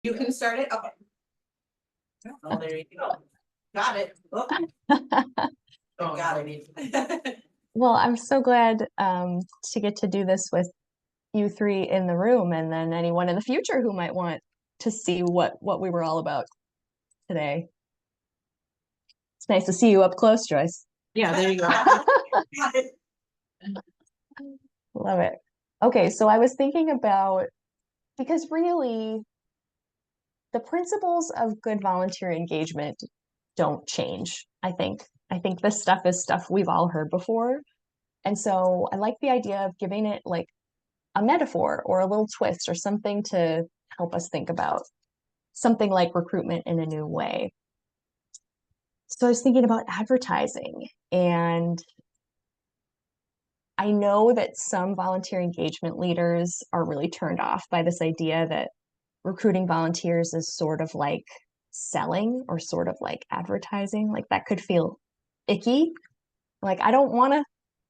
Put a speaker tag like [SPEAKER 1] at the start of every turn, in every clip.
[SPEAKER 1] You can start it. Okay. Oh, there you go. Got it. Oh, oh got it.
[SPEAKER 2] Well, I'm so glad to get to do this with you three in the room, and then anyone in the future who might want to see what we were all about today. It's nice to see you up close, Joyce.
[SPEAKER 1] Yeah, there you go. Got it.
[SPEAKER 2] Love it. Okay, so I was thinking about, because really the principles of good volunteer engagement don't change, I think. I think this stuff is stuff we've all heard before. And so I like the idea of giving it like a metaphor or a little twist or something to help us think about something like recruitment in a new way. So I was thinking about advertising, and I know that some volunteer engagement leaders are really turned off by this idea that recruiting volunteers is sort of like selling or sort of like advertising. Like that could feel icky. Like I don't want to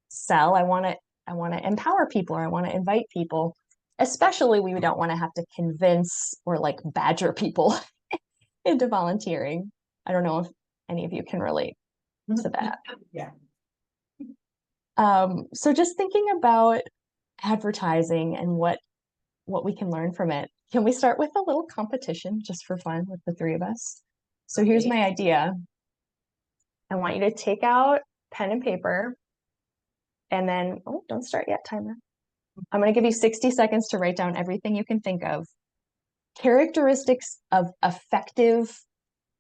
[SPEAKER 2] sell. I want to empower people, or I want to invite people. Especially we don't want to have to convince or like badger people into volunteering. I don't know if any of you can relate to that.
[SPEAKER 1] Yeah.
[SPEAKER 2] So just thinking about advertising and what we can learn from it. Can we start with a little competition just for fun with the three of us? So here's my idea. I want you to take out pen and paper, and then, oh, don't start yet, timer. I'm going to give you 60 seconds to write down everything you can think of. Characteristics of effective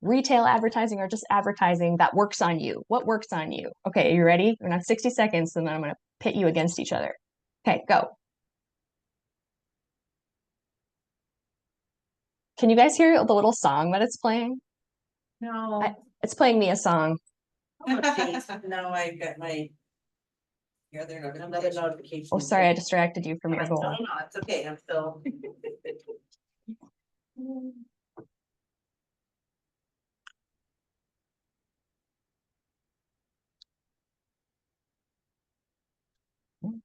[SPEAKER 2] retail advertising or just advertising that works on you. What works on you? Okay, are you ready? We're not 60 seconds, and then I'm going to pit you against each other. Okay, go. Can you guys hear the little song that it's playing?
[SPEAKER 1] No.
[SPEAKER 2] It's playing me a song.
[SPEAKER 1] No, I got my. Yeah, there another notification.
[SPEAKER 2] Oh, sorry, I distracted you from your goal.
[SPEAKER 1] No, it's okay. I'm still.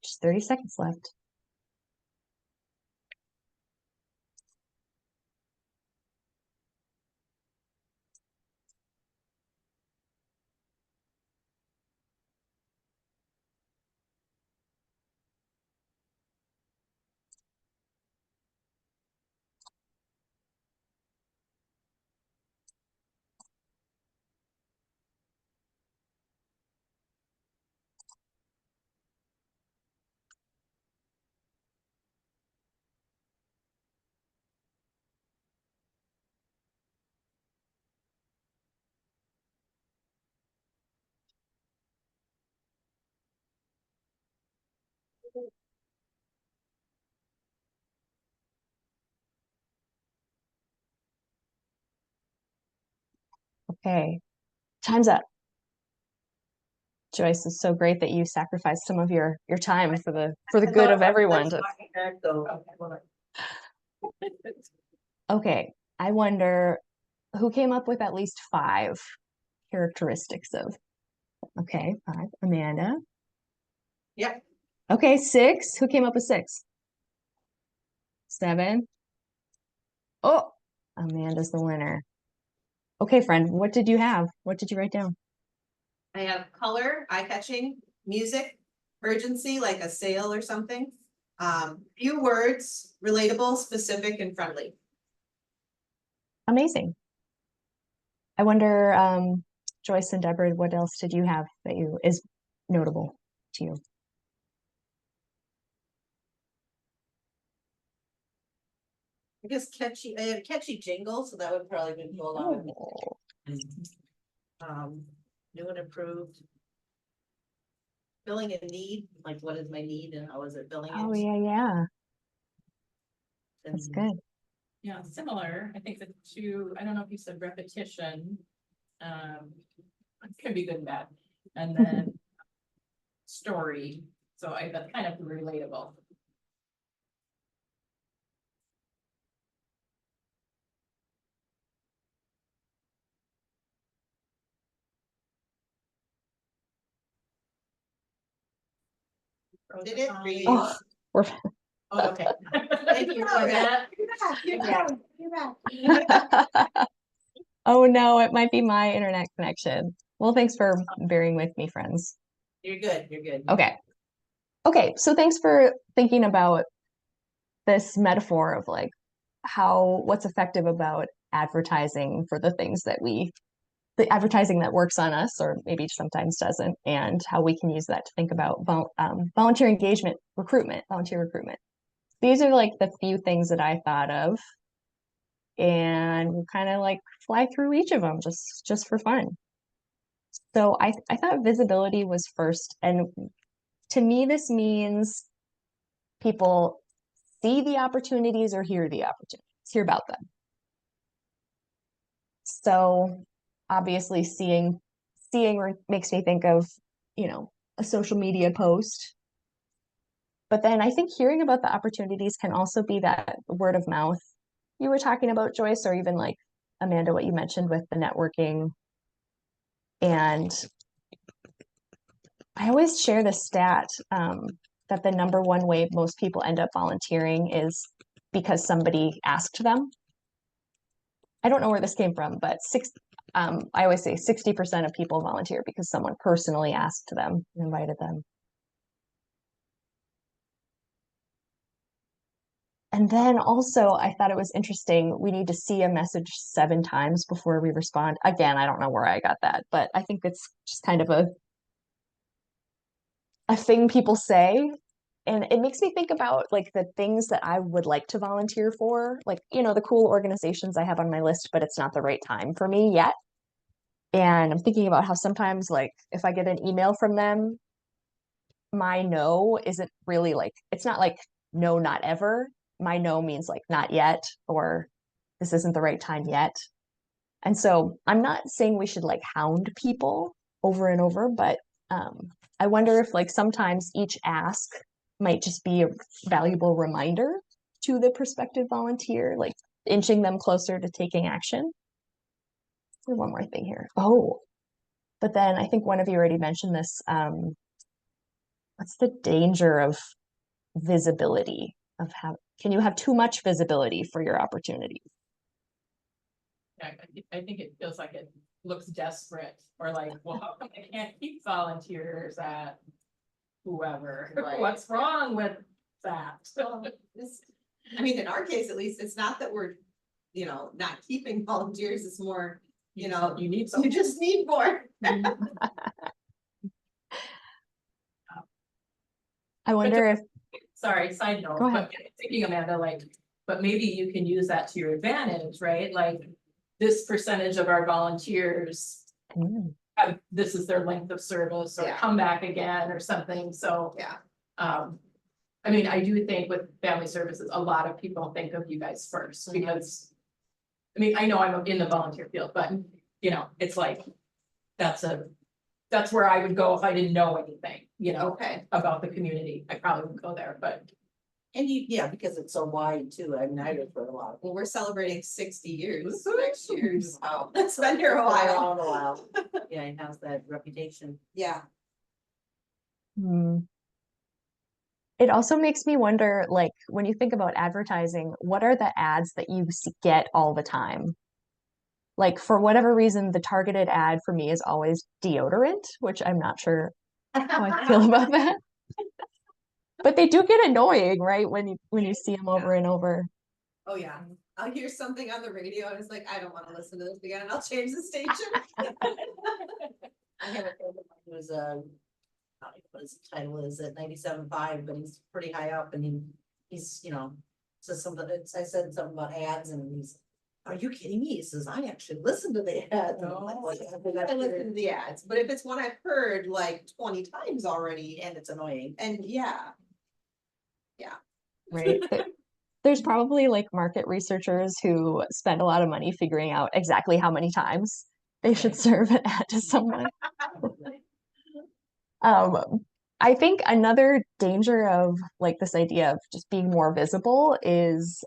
[SPEAKER 2] Just 30 seconds left. Okay, time's up. Joyce, it's so great that you sacrificed some of your time for the good of everyone. Okay, I wonder who came up with at least 5 characteristics of. Okay, 5. Amanda.
[SPEAKER 1] Yep.
[SPEAKER 2] Okay, 6. Who came up with 6? 7. Oh, Amanda's the winner. Okay, friend, what did you have? What did you write down?
[SPEAKER 1] I have color, eye-catching, music, urgency, like a sale or something. Few words, relatable, specific, and friendly.
[SPEAKER 2] Amazing. I wonder, Joyce and Deborah, what else did you have that is notable to you?
[SPEAKER 1] I guess catchy. I have catchy jingle, so that would probably go along with it. New and improved. Filling a need, like what is my need and how is it filling it?
[SPEAKER 2] Oh, yeah. That's good.
[SPEAKER 3] Yeah, similar. I think the two, I don't know if you said repetition, could be good and bad. And then story. So that's kind of relatable.
[SPEAKER 1] Did it for you?
[SPEAKER 2] Oh,
[SPEAKER 3] Oh, okay.
[SPEAKER 1] Thank you for that.
[SPEAKER 2] Oh no, it might be my internet connection. Well, thanks for bearing with me, friends.
[SPEAKER 1] You're good, you're good.
[SPEAKER 2] Okay. Okay, so thanks for thinking about this metaphor of like what's effective about advertising for the things that the advertising that works on us or maybe sometimes doesn't, and how we can use that to think about volunteer engagement, volunteer recruitment. These are like the few things that I thought of, and we'll kind of like fly through each of them just for fun. So I thought visibility was first, and to me this means people see the opportunities or hear the opportunities, hear about them. So obviously seeing makes me think of, a social media post. But then I think hearing about the opportunities can also be that word of mouth you were talking about, Joyce, or even like Amanda, what you mentioned with the networking. And I always share the stat that the number one way most people end up volunteering is because somebody asked them. I don't know where this came from, but I always say 60% of people volunteer because someone personally asked them and invited them. And then also, I thought it was interesting. We need to see a message 7 times before we respond. Again, I don't know where I got that, but I think it's just kind of a thing people say. And it makes me think about like the things that I would like to volunteer for, like, the cool organizations I have on my list, but it's not the right time for me yet. And I'm thinking about how sometimes, like, if I get an email from them, my no isn't really like, it's not like no, not ever. My no means like not yet, or this isn't the right time yet. And so I'm not saying we should like hound people over and over, but I wonder if like sometimes each ask might just be a valuable reminder to the prospective volunteer, like inching them closer to taking action. One more thing here. Oh, but then I think one of you already mentioned this. What's the danger of visibility? Can you have too much visibility for your opportunities?
[SPEAKER 3] Yeah, I think it feels like it looks desperate, or like, well, how come I can't keep volunteers at whoever?
[SPEAKER 1] Right.
[SPEAKER 3] What's wrong with that?
[SPEAKER 1] I mean, in our case, at least, it's not that we're, not keeping volunteers, it's more,
[SPEAKER 3] You need
[SPEAKER 1] you just need more.
[SPEAKER 2] I wonder if,
[SPEAKER 3] Sorry, side note,
[SPEAKER 2] Go ahead.
[SPEAKER 3] but thinking, Amanda, like, but maybe you can use that to your advantage, right? Like, this percentage of our volunteers, this is their length of service, or
[SPEAKER 1] Yeah.
[SPEAKER 3] come back again, or something, so.
[SPEAKER 1] Yeah.
[SPEAKER 3] I mean, I do think with family services, a lot of people think of you guys first, because. I mean, I know I'm in the volunteer field, but, it's like, that's where I would go if I didn't know anything,
[SPEAKER 1] Okay.
[SPEAKER 3] about the community. I probably would go there, but.
[SPEAKER 4] And because it's so wide too, I mean, I heard for a lot.
[SPEAKER 1] Well, we're celebrating 60 years
[SPEAKER 3] Woohoo.
[SPEAKER 1] next year, so it's been here a while.
[SPEAKER 4] Around a while. Yeah, it has that reputation.
[SPEAKER 1] Yeah.
[SPEAKER 2] It also makes me wonder, like, when you think about advertising, what are the ads that you get all the time? Like, for whatever reason, the targeted ad for me is always deodorant, which I'm not sure how I feel about that. But they do get annoying, right? When you see them over and over.
[SPEAKER 1] Oh, yeah. I'll hear something on the radio and it's like, I don't want to listen to this again, and I'll change the station.
[SPEAKER 4] I have a friend of mine who's I don't know what his title is at 97.5, but he's pretty high up, and he's says something. I said something about ads, and he's, are you kidding me? He says, I actually listen to the ads. And I'm like, well, yeah,
[SPEAKER 1] I listen to the ads, but if it's one I've heard like 20 times already,
[SPEAKER 4] and it's annoying.
[SPEAKER 1] and yeah.
[SPEAKER 2] Right. There's probably like market researchers who spend a lot of money figuring out exactly how many times they should serve an ad to someone. I think another danger of like this idea of just being more visible is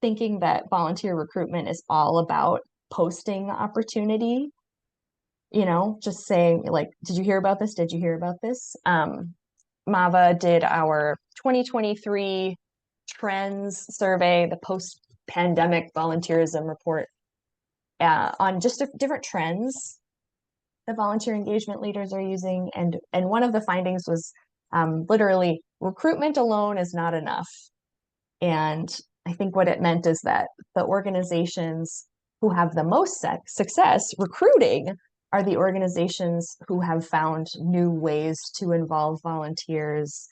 [SPEAKER 2] thinking that volunteer recruitment is all about posting opportunity, just saying like, did you hear about this? Did you hear about this? MAVA did our 2023 trends survey, the post-pandemic volunteerism report, on just different trends that volunteer engagement leaders are using. And one of the findings was literally recruitment alone is not enough. And I think what it meant is that the organizations who have the most success recruiting are the organizations who have found new ways to involve volunteers.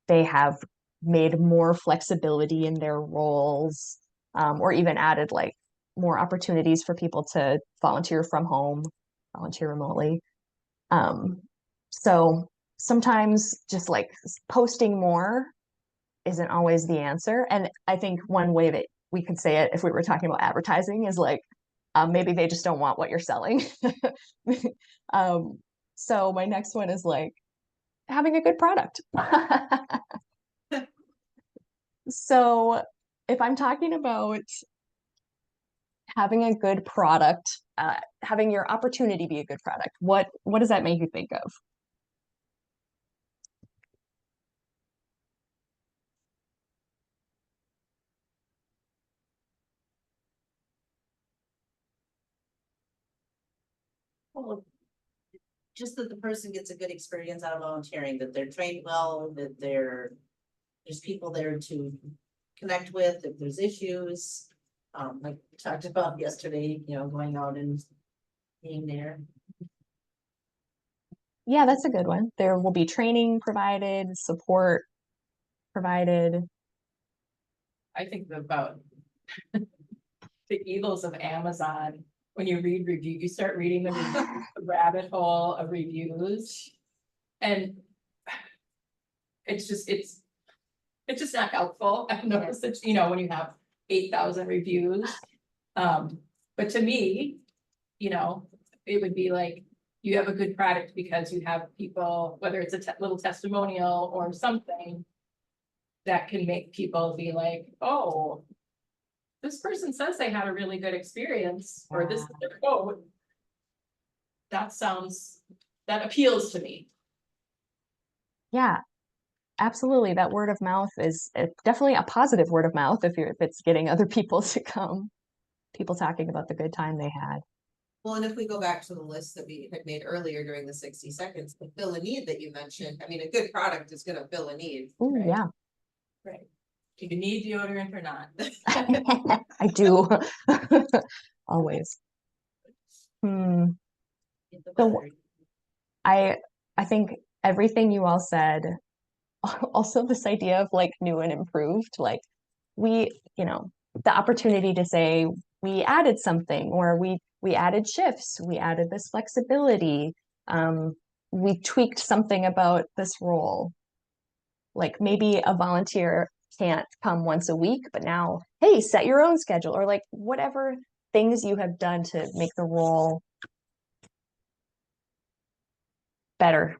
[SPEAKER 2] They have made more flexibility in their roles, or even added like more opportunities for people to volunteer from home, volunteer remotely. So sometimes just like posting more isn't always the answer. And I think one way that we could say it if we were talking about advertising is like, maybe they just don't want what you're selling. So my next one is like having a good product. So if I'm talking about having a good product, having your opportunity be a good product, what does that make you think of?
[SPEAKER 4] Well, just that the person gets a good experience out of volunteering, that they're trained well, that there's people there to connect with, if there's issues. Like we talked about yesterday, going out and being there.
[SPEAKER 2] Yeah, that's a good one. There will be training provided, support provided.
[SPEAKER 3] I think about the evils of Amazon. When you read review, you start reading the rabbit hole of reviews. And it's just not helpful. I've noticed that, when you have 8,000 reviews. But to me, it would be like, you have a good product because you have people, whether it's a little testimonial or something that can make people be like, oh, this person says they had a really good experience, or this is their quote. That appeals to me.
[SPEAKER 2] Yeah, absolutely. That word of mouth is definitely a positive word of mouth if it's getting other people to come, people talking about the good time they had.
[SPEAKER 1] Well, and if we go back to the list that we had made earlier during the 60 seconds, the fill a need that you mentioned, I mean, a good product is gonna fill a need.
[SPEAKER 2] Ooh,
[SPEAKER 3] Right.
[SPEAKER 2] yeah.
[SPEAKER 3] Right. Do you need deodorant or not?
[SPEAKER 2] I do. Always. So I think everything you all said, also this idea of like new and improved, like the opportunity to say we added something, or we added shifts, we added this flexibility, we tweaked something about this role. Like maybe a volunteer can't come once a week, but now, hey, set your own schedule, or like whatever things you have done to make the role better.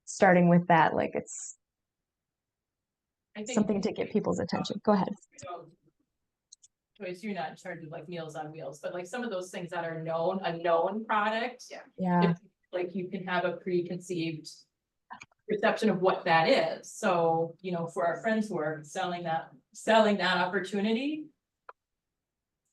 [SPEAKER 2] Starting with that, like it's something to get people's attention. Go ahead.
[SPEAKER 3] Joyce, you're not in charge of like Meals on Wheels, but like some of those things that are a known product.
[SPEAKER 2] Yeah.
[SPEAKER 3] Like you can have a preconceived perception of what that is. So, for our friends who are selling that opportunity,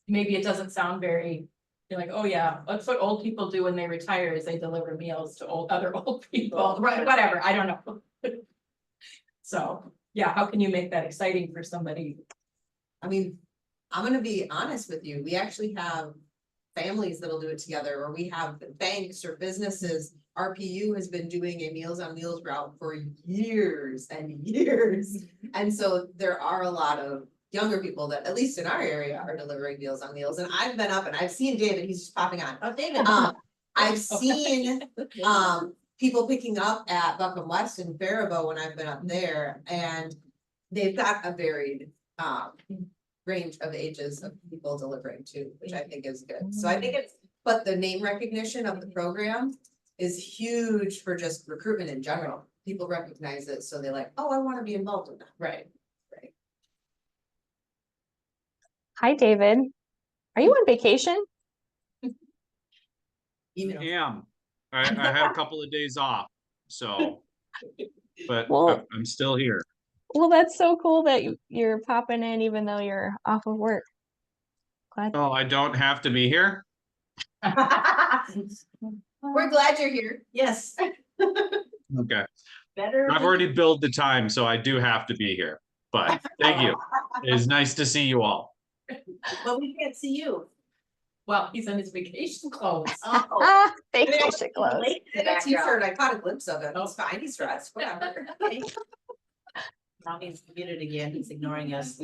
[SPEAKER 3] maybe it doesn't sound very, you're like, oh yeah, that's what old people do when they retire, is they deliver meals to other old people, right? Whatever, I don't know. So, yeah, how can you make that exciting for somebody?
[SPEAKER 1] I mean, I'm gonna be honest with you, we actually have families that'll do it together, or we have banks or businesses. RPU has been doing a Meals on Wheels route for years and years. And so there are a lot of younger people that, at least in our area, are delivering Meals on Wheels. And I've been up and I've seen David, he's just popping on.
[SPEAKER 4] Oh, David.
[SPEAKER 1] I've seen people picking up at Buckham West and Faribault when I've been up there, and they've got a varied range of ages of people delivering too, which I think is good. So I think but the name recognition of the program is huge for just recruitment in general. People recognize it, so they're like, oh, I want to be involved in that.
[SPEAKER 3] Right.
[SPEAKER 2] Hi, David. Are you on vacation?
[SPEAKER 1] Even
[SPEAKER 5] I am. I had a couple of days off, so but
[SPEAKER 2] Well-
[SPEAKER 5] I'm still here.
[SPEAKER 2] Well, that's so cool that you're popping in even though you're off of work. Glad.
[SPEAKER 5] Oh, I don't have to be here?
[SPEAKER 1] We're glad you're here.
[SPEAKER 4] Yes,
[SPEAKER 5] Okay.
[SPEAKER 4] better.
[SPEAKER 5] I've already billed the time, so I do have to be here. But thank you. It is nice to see you all.
[SPEAKER 4] But we can't see you.
[SPEAKER 3] Well, he's in his vacation clothes.
[SPEAKER 4] Oh.
[SPEAKER 2] Vacation clothes.
[SPEAKER 4] Late in
[SPEAKER 1] In
[SPEAKER 4] the
[SPEAKER 1] a t-shirt,
[SPEAKER 4] background.
[SPEAKER 1] I caught a glimpse of it. It's fine, he's dressed, whatever.
[SPEAKER 4] Now he's muted again, he's ignoring us.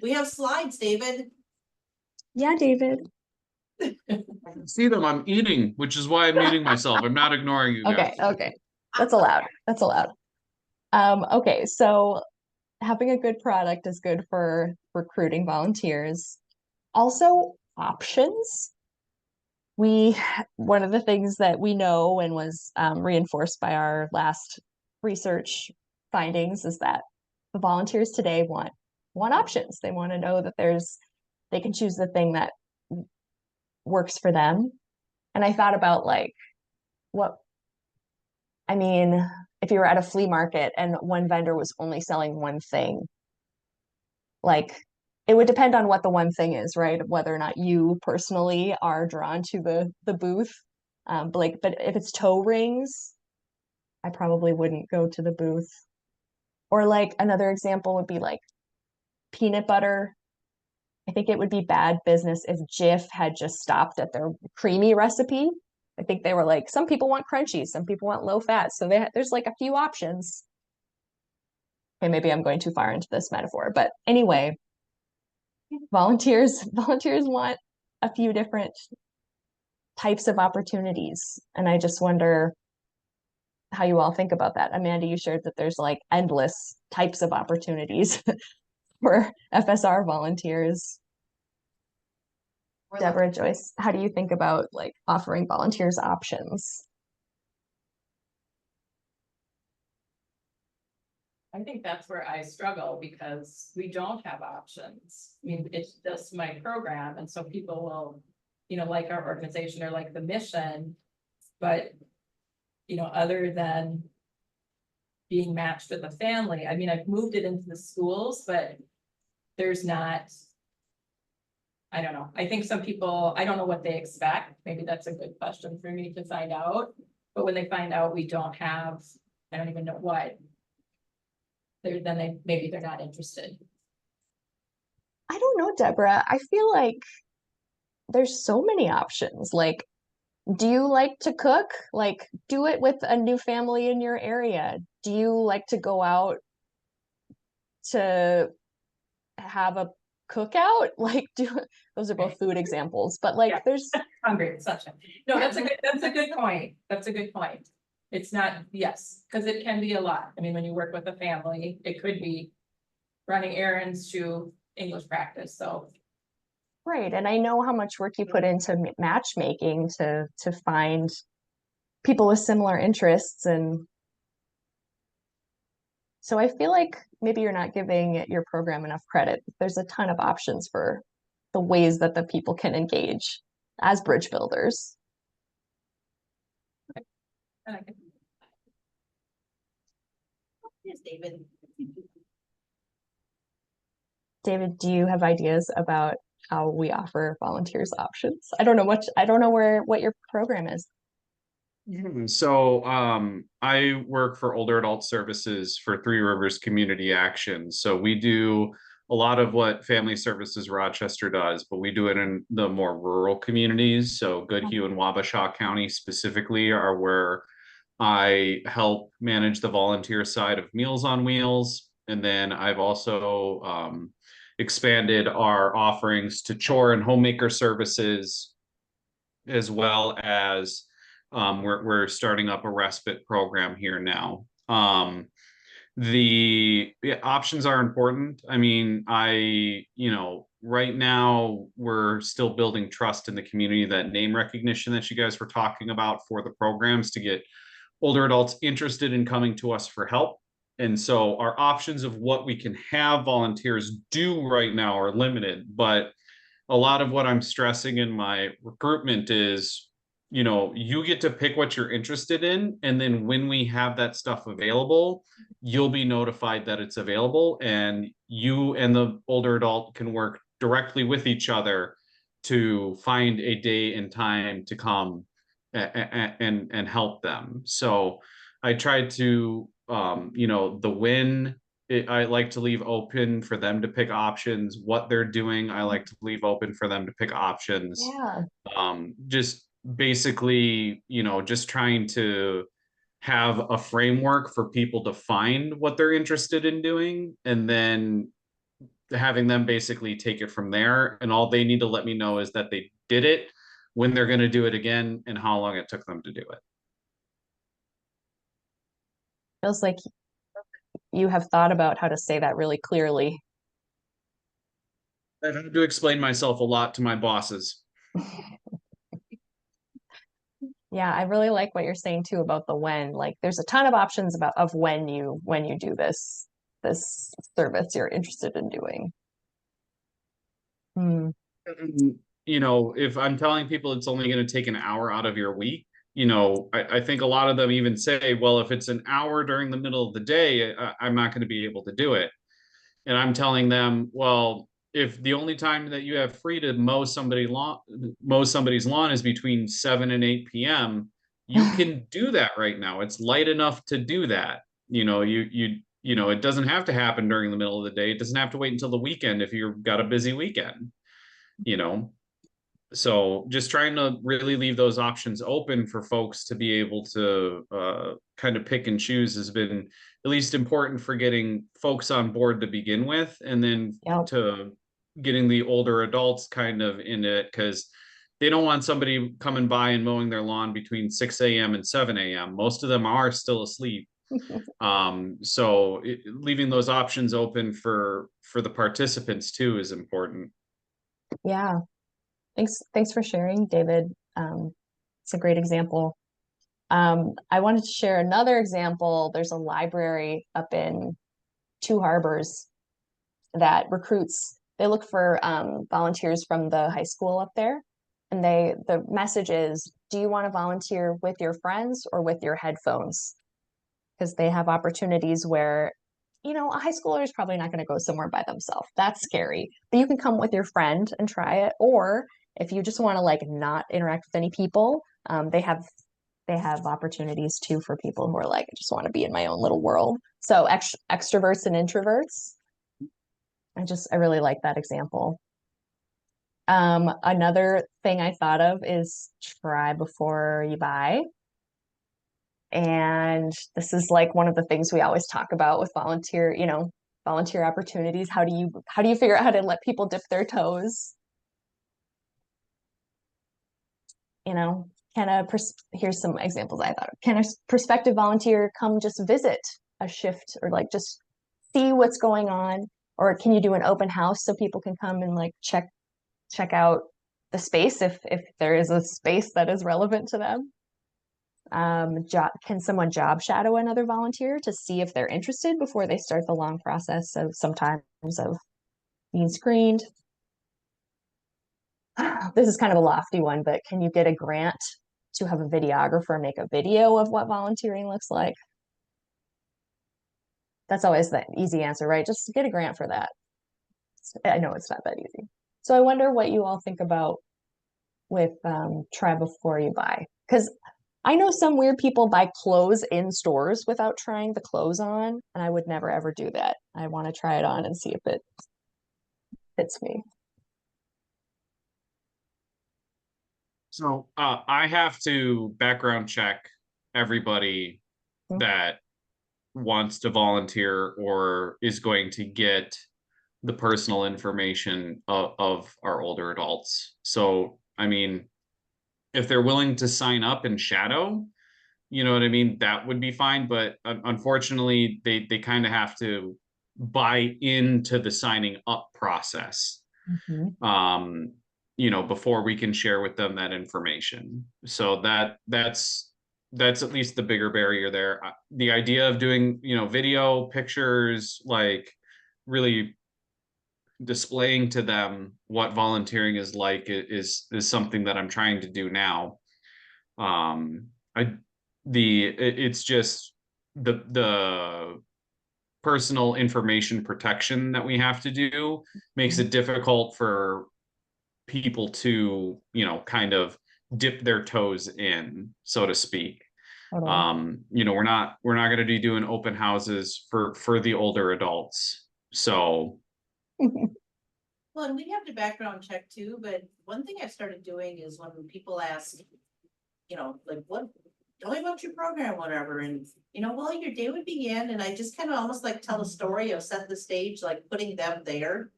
[SPEAKER 4] We have slides, David.
[SPEAKER 2] Yeah, David.
[SPEAKER 5] See them, I'm eating, which is why I'm muting myself. I'm not ignoring you guys.
[SPEAKER 2] Okay. That's allowed. That's allowed. Okay, so having a good product is good for recruiting volunteers. Also, options. One of the things that we know and was reinforced by our last research findings is that the volunteers today want options. They want to know that they can choose the thing that works for them. And I thought about like if you were at a flea market and one vendor was only selling one thing, like it would depend on what the one thing is, right? Whether or not you personally are drawn to the booth. But if it's toe rings, I probably wouldn't go to the booth. Or like another example would be like peanut butter. I think it would be bad business if Jif had just stopped at their creamy recipe. I think they were like, some people want crunchy, some people want low fat. So there's like a few options. Okay, maybe I'm going too far into this metaphor, but anyway, volunteers want a few different types of opportunities. And I just wonder how you all think about that. Amanda, you shared that there's like endless types of opportunities for FSR volunteers. Deborah, Joyce, how do you think about like offering volunteers options?
[SPEAKER 3] I think that's where I struggle because we don't have options. I mean, it's just my program, and so people will, like our organization or like the mission, but other than being matched with a family, I mean, I've moved it into the schools, but there's not, I don't know. I think some people, I don't know what they expect. Maybe that's a good question for me to find out. But when they find out we don't have, I don't even know what, maybe they're not interested.
[SPEAKER 2] I don't know, Deborah. I feel like there's so many options. Like, do you like to cook? Like, do it with a new family in your area. Do you like to go out to have a cookout? Like, those are both food examples, but like,
[SPEAKER 3] Yeah.
[SPEAKER 2] there's
[SPEAKER 3] Hungry, such a, no, that's a good point. That's a good point. It's not, yes, because it can be a lot. I mean, when you work with a family, it could be running errands to English practice, so.
[SPEAKER 2] right. And I know how much work you put into matchmaking to find people with similar interests. And so I feel like maybe you're not giving your program enough credit. There's a ton of options for the ways that the people can engage as bridge builders.
[SPEAKER 3] And I can,
[SPEAKER 4] Yes, David.
[SPEAKER 2] David, do you have ideas about how we offer volunteers options? I don't know what your program is.
[SPEAKER 5] So I work for older adult services for Three Rivers Community Action. So we do a lot of what Family Services Rochester does, but we do it in the more rural communities. So Goodhue and Wabasha County specifically are where I help manage the volunteer side of Meals on Wheels. And then I've also expanded our offerings to chore and homemaker services, as well as we're starting up a respite program here now. The options are important. I mean, right now we're still building trust in the community, that name recognition that you guys were talking about for the programs to get older adults interested in coming to us for help. And so our options of what we can have volunteers do right now are limited, but a lot of what I'm stressing in my recruitment is you know, you get to pick what you're interested in, and then when we have that stuff available, you'll be notified that it's available, and you and the older adult can work directly with each other to find a day and time to come and help them. So I tried to, you know, the when I like to leave open for them to pick options. What they're doing, I like to leave open for them to pick options.
[SPEAKER 2] Yeah.
[SPEAKER 5] Just basically, you know, just trying to have a framework for people to find what they're interested in doing, and then having them basically take it from there. And all they need to let me know is that they did it, when they're going to do it again, and how long it took them to do it.
[SPEAKER 2] Feels like you have thought about how to say that really clearly.
[SPEAKER 5] I've had to explain myself a lot to my bosses.
[SPEAKER 2] Yeah, I really like what you're saying too about the when. Like there's a ton of options about of when you do this service you're interested in doing. Hmm.
[SPEAKER 5] You know, if I'm telling people it's only going to take an hour out of your week, you know, I think a lot of them even say, well, if it's an hour during the middle of the day, I'm not going to be able to do it. And I'm telling them, well, if the only time that you have free to mow somebody's lawn is between 7 and 8 p.m., you can do that right now. It's light enough to do that. You know, you know, it doesn't have to happen during the middle of the day. It doesn't have to wait until the weekend if you've got a busy weekend, you know. So just trying to really leave those options open for folks to be able to kind of pick and choose has been at least important for getting folks on board to begin with, and then
[SPEAKER 2] Yep.
[SPEAKER 5] to getting the older adults kind of in it, because they don't want somebody coming by and mowing their lawn between 6 a.m. and 7 a.m. Most of them are still asleep. So leaving those options open for the participants too is important.
[SPEAKER 2] Yeah. Thanks for sharing, David. It's a great example. I wanted to share another example. There's a library up in Two Harbors that recruits. They look for volunteers from the high school up there, and the message is, do you want to volunteer with your friends or with your headphones? Because they have opportunities where, you know, a high schooler is probably not going to go somewhere by themselves. That's scary. But you can come with your friend and try it. Or if you just want to like not interact with any people, they have opportunities too for people who are like, I just want to be in my own little world. So extroverts and introverts. I really like that example. Another thing I thought of is try before you buy. And this is like one of the things we always talk about with volunteer opportunities. How do you figure out how to let people dip their toes? You know, here's some examples I thought of. Can a prospective volunteer come just visit a shift or like just see what's going on? Or can you do an open house so people can come and like check out the space if there is a space that is relevant to them? Can someone job shadow another volunteer to see if they're interested before they start the long process of sometimes of being screened? This is kind of a lofty one, but can you get a grant to have a videographer make a video of what volunteering looks like? That's always the easy answer, right? Just get a grant for that. I know it's not that easy. So I wonder what you all think about with try before you buy. Because I know some weird people buy clothes in stores without trying the clothes on, and I would never ever do that. I want to try it on and see if it fits me.
[SPEAKER 5] So I have to background check everybody
[SPEAKER 2] Hmm.
[SPEAKER 5] that wants to volunteer or is going to get the personal information of our older adults. So, I mean, if they're willing to sign up and shadow, you know what I mean, that would be fine. But unfortunately, they kind of have to buy into the signing up process. Um, you know, before we can share with them that information. So that's at least the bigger barrier there. The idea of doing, you know, video, pictures, like really displaying to them what volunteering is like is something that I'm trying to do now. It's just the personal information protection that we have to do makes it difficult for people to, you know, kind of dip their toes in, so to speak.
[SPEAKER 2] Totally.
[SPEAKER 5] You know, we're not going to be doing open houses for the older adults. So
[SPEAKER 4] Well, and we have the background check too, but one thing I've started doing is when people ask, you know, like, what, tell me about your program, whatever, and, you know, well, your day would begin, and I just kind of almost like tell a story of set the stage, like putting them there.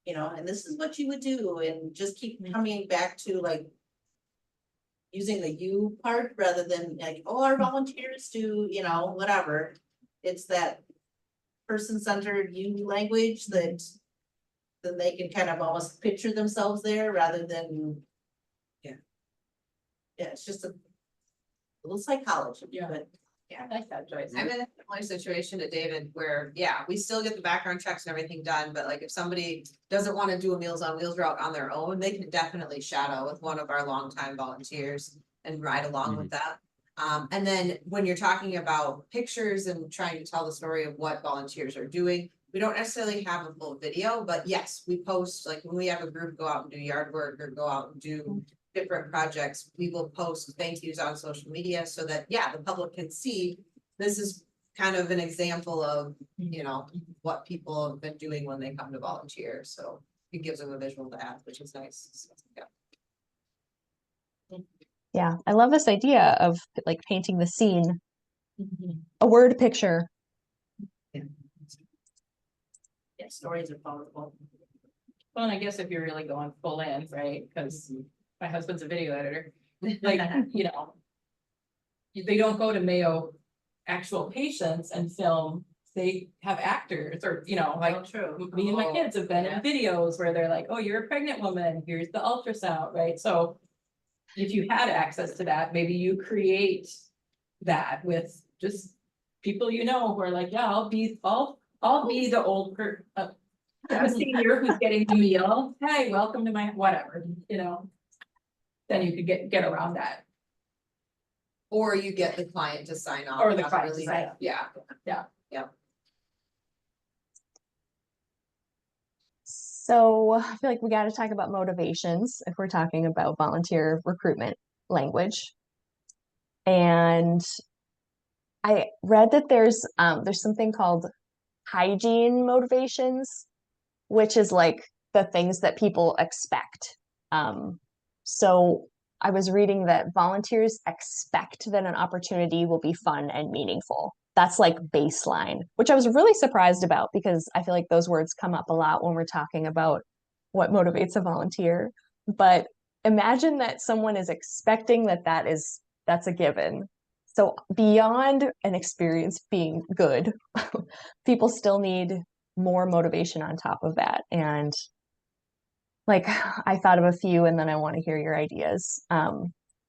[SPEAKER 4] You know, and this is what you would do, and just keep coming back to like using the you part rather than like, oh, our volunteers do, you know, whatever. It's that person-centered you language that then they can kind of almost picture themselves there rather than.
[SPEAKER 1] Yeah.
[SPEAKER 4] Yeah, it's just a little psychology,
[SPEAKER 3] Yeah.
[SPEAKER 4] but
[SPEAKER 3] Yeah, I like that, Joyce.
[SPEAKER 1] I'm in a similar situation to David where, yeah, we still get the background checks and everything done, but like if somebody doesn't want to do a Meals on Wheels route on their own, they can definitely shadow with one of our longtime volunteers and ride along with that. And then when you're talking about pictures and trying to tell the story of what volunteers are doing, we don't necessarily have a full video, but yes, we post, like when we have a group go out and do yard work or go out and do different projects, we will post thank yous on social media so that, yeah, the public can see this is kind of an example of, you know, what people have been doing when they come to volunteer. So it gives them a visual to add, which is nice. So, yeah.
[SPEAKER 2] Yeah, I love this idea of like painting the scene, a word picture.
[SPEAKER 4] yeah, stories are powerful.
[SPEAKER 3] Well, and I guess if you're really going full in, right, because my husband's a video editor, like, you know. They don't go to Mayo actual patients and film, they have actors or, you know, like.
[SPEAKER 4] Oh, true.
[SPEAKER 3] Me and my kids have been in
[SPEAKER 4] Yeah.
[SPEAKER 3] videos where they're like, oh, you're a pregnant woman, here's the ultrasound, right? So. If you had access to that, maybe you create that with just people you know who are like, yeah, I'll be the old a senior who's getting the meal. Hey, welcome to my whatever, you know. Then you could get around that.
[SPEAKER 1] Or you get the client to sign off.
[SPEAKER 3] Or the
[SPEAKER 1] That's
[SPEAKER 3] client to
[SPEAKER 1] really-
[SPEAKER 3] sign off.
[SPEAKER 1] Yeah.
[SPEAKER 3] Yeah.
[SPEAKER 1] Yeah.
[SPEAKER 2] So I feel like we got to talk about motivations if we're talking about volunteer recruitment language. And I read that there's something called hygiene motivations, which is like the things that people expect. So I was reading that volunteers expect that an opportunity will be fun and meaningful. That's like baseline, which I was really surprised about because I feel like those words come up a lot when we're talking about what motivates a volunteer. But imagine that someone is expecting that's a given. So beyond an experience being good, people still need more motivation on top of that. And like, I thought of a few and then I want to hear your ideas.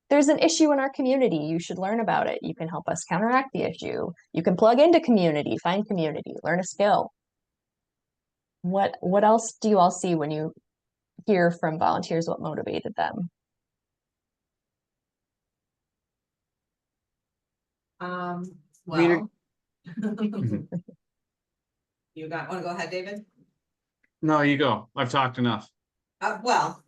[SPEAKER 2] There's an issue in our community. You should learn about it. You can help us counteract the issue. You can plug into community, find community, learn a skill. What else do you all see when you hear from volunteers what motivated them?
[SPEAKER 1] Well.
[SPEAKER 5] Mhm.
[SPEAKER 1] You wanna go ahead, David?
[SPEAKER 5] No, you go. I've talked enough.
[SPEAKER 1] Well,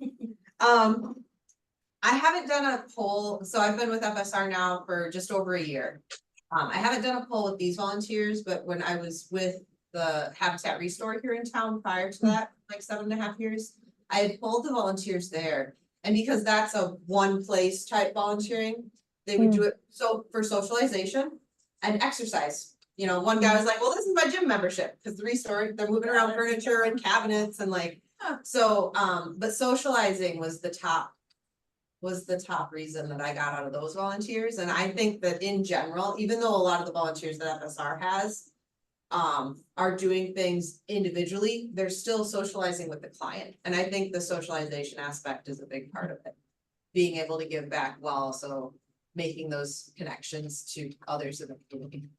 [SPEAKER 1] I haven't done a poll, so I've been with FSR now for just over a year. I haven't done a poll with these volunteers, but when I was with the Habitat Restore here in town prior to that, like 7.5 years, I had polled the volunteers there. And because that's a one place type volunteering, they would do it so for socialization and exercise. You know, one guy was like, well, this is my gym membership, because the Restore, they're moving around furniture and cabinets and like, so, but socializing was the top reason that I got out of those volunteers. And I think that in general, even though a lot of the volunteers that FSR has are doing things individually, they're still socializing with the client. And I think the socialization aspect is a big part of it. Being able to give back while also making those connections to others in the community.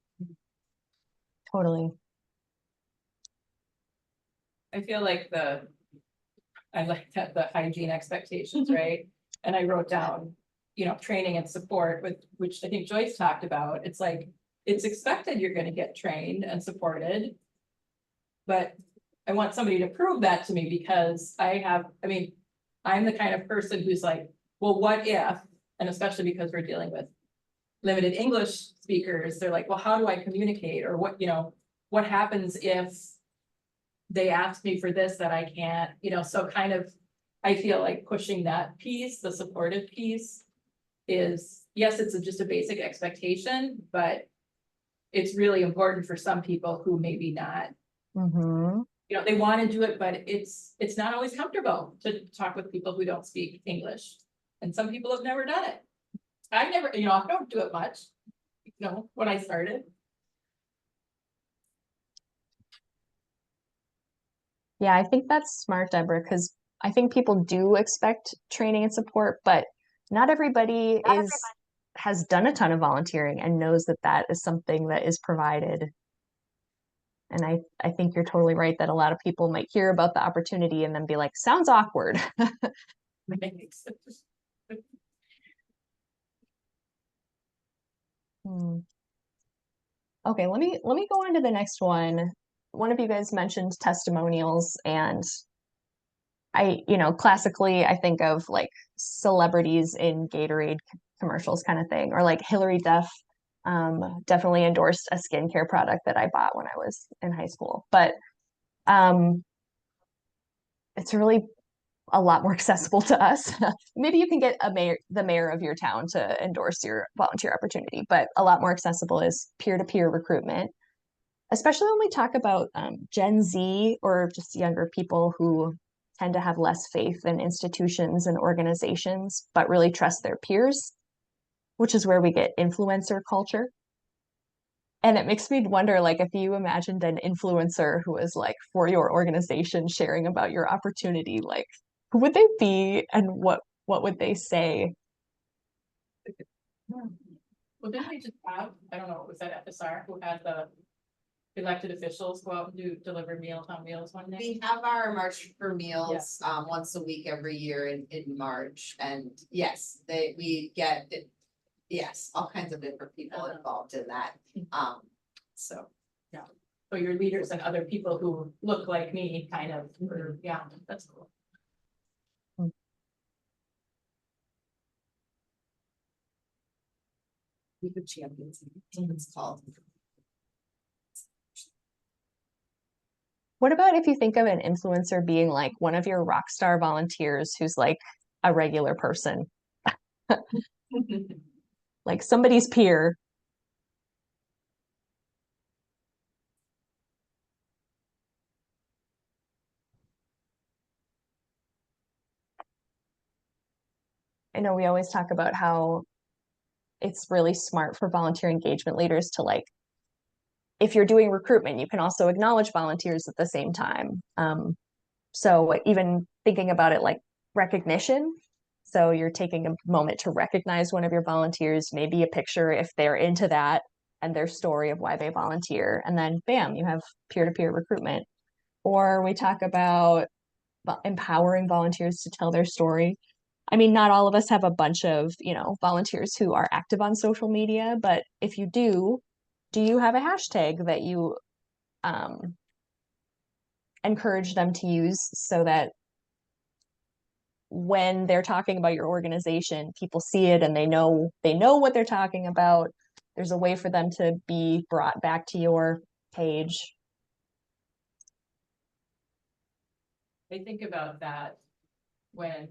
[SPEAKER 2] Totally.
[SPEAKER 3] I feel like I like that the hygiene expectations, right? And I wrote down, you know, training and support with, which I think Joyce talked about, it's like, it's expected you're gonna get trained and supported. But I want somebody to prove that to me because I mean, I'm the kind of person who's like, well, what if, and especially because we're dealing with limited English speakers, they're like, well, how do I communicate? Or what, you know, what happens if they ask me for this that I can't, you know, so kind of, I feel like pushing that piece, the supportive piece is, yes, it's just a basic expectation, but it's really important for some people who maybe not,
[SPEAKER 2] Mm-hmm.
[SPEAKER 3] you know, they want to do it, but it's not always comfortable to talk with people who don't speak English. And some people have never done it. I never, you know, I don't do it much, you know, when I started.
[SPEAKER 2] Yeah, I think that's smart, Deborah, because I think people do expect training and support, but not everybody has done a ton of volunteering and knows that that is something that is provided. And I think you're totally right that a lot of people might hear about the opportunity and then be like, sounds awkward. Hmm. Okay, let me go on to the next one. One of you guys mentioned testimonials, and classically I think of like celebrities in Gatorade commercials kind of thing, or like Hillary Duff definitely endorsed a skincare product that I bought when I was in high school. But it's really a lot more accessible to us. Maybe you can get the mayor of your town to endorse your volunteer opportunity, but a lot more accessible is peer-to-peer recruitment, especially when we talk about Gen Z or just younger people who tend to have less faith in institutions and organizations, but really trust their peers, which is where we get influencer culture. And it makes me wonder, like, if you imagined an influencer who was like for your organization sharing about your opportunity, like, who would they be and what would they say?
[SPEAKER 3] Well, didn't we just have, I don't know, was that FSR who had the elected officials go out and deliver Meals on Wheels one day?
[SPEAKER 1] We have our March for Meals, once a week every year in March, and yes, we get it. Yes, all kinds of different people involved in that, so.
[SPEAKER 3] So your leaders and other people who look like me, kind of, or, yeah, that's cool.
[SPEAKER 1] We could champions, it's called.
[SPEAKER 2] What about if you think of an influencer being like one of your rock star volunteers who's like a regular person, like somebody's peer? I know we always talk about how it's really smart for volunteer engagement leaders to, like, if you're doing recruitment, you can also acknowledge volunteers at the same time. So even thinking about it like recognition. So you're taking a moment to recognize one of your volunteers, maybe a picture if they're into that and their story of why they volunteer. And then bam, you have peer-to-peer recruitment. Or we talk about empowering volunteers to tell their story. I mean, not all of us have a bunch of, volunteers who are active on social media, but if you do you have a hashtag that you encourage them to use so that when they're talking about your organization, people see it and they know what they're talking about. There's a way for them to be brought back to your page.
[SPEAKER 3] I think about that when,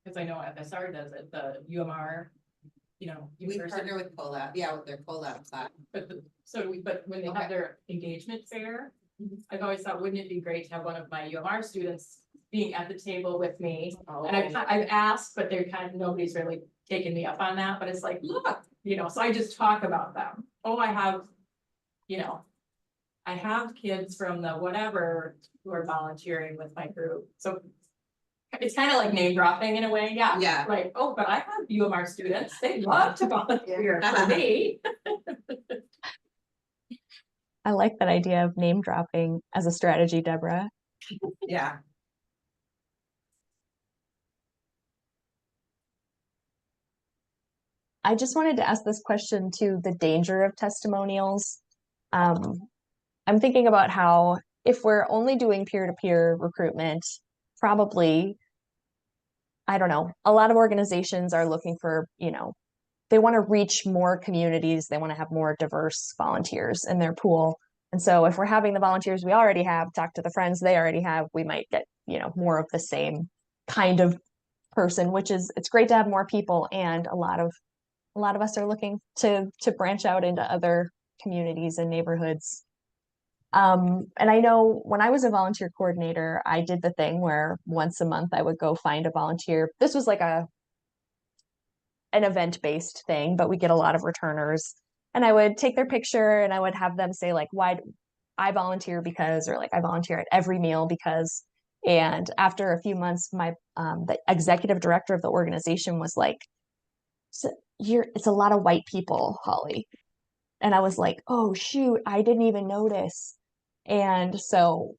[SPEAKER 3] because I know FSR does it, the UMR,
[SPEAKER 1] We
[SPEAKER 3] university.
[SPEAKER 1] partner with Collab, with their Collab side.
[SPEAKER 3] But when they have their engagement fair, I've always thought, wouldn't it be great to have one of my UMR students being at the table with me? And I've asked, but nobody's really taken me up on that, but it's like, look, so I just talk about them. Oh, I have kids from the whatever who are volunteering with my group. So it's kind of like name dropping in a way, yeah.
[SPEAKER 1] Yeah.
[SPEAKER 3] Like, oh, but I have UMR students, they love to volunteer for me.
[SPEAKER 2] I like that idea of name dropping as a strategy, Deborah.
[SPEAKER 1] Yeah.
[SPEAKER 2] I just wanted to ask this question to the danger of testimonials. I'm thinking about how if we're only doing peer-to-peer recruitment, probably, I don't know, a lot of organizations are looking for, they want to reach more communities. They want to have more diverse volunteers in their pool. And so if we're having the volunteers we already have talk to the friends they already have, we might get, more of the same kind of person, which is, it's great to have more people. And a lot of us are looking to branch out into other communities and neighborhoods. And I know when I was a volunteer coordinator, I did the thing where once a month I would go find a volunteer. This was like an event-based thing, but we get a lot of returners. And I would take their picture and I would have them say like, why I volunteer because, or like I volunteer at every meal because. And after a few months, the executive director of the organization was like, it's a lot of white people, Holly. And I was like, oh shoot, I didn't even notice. And so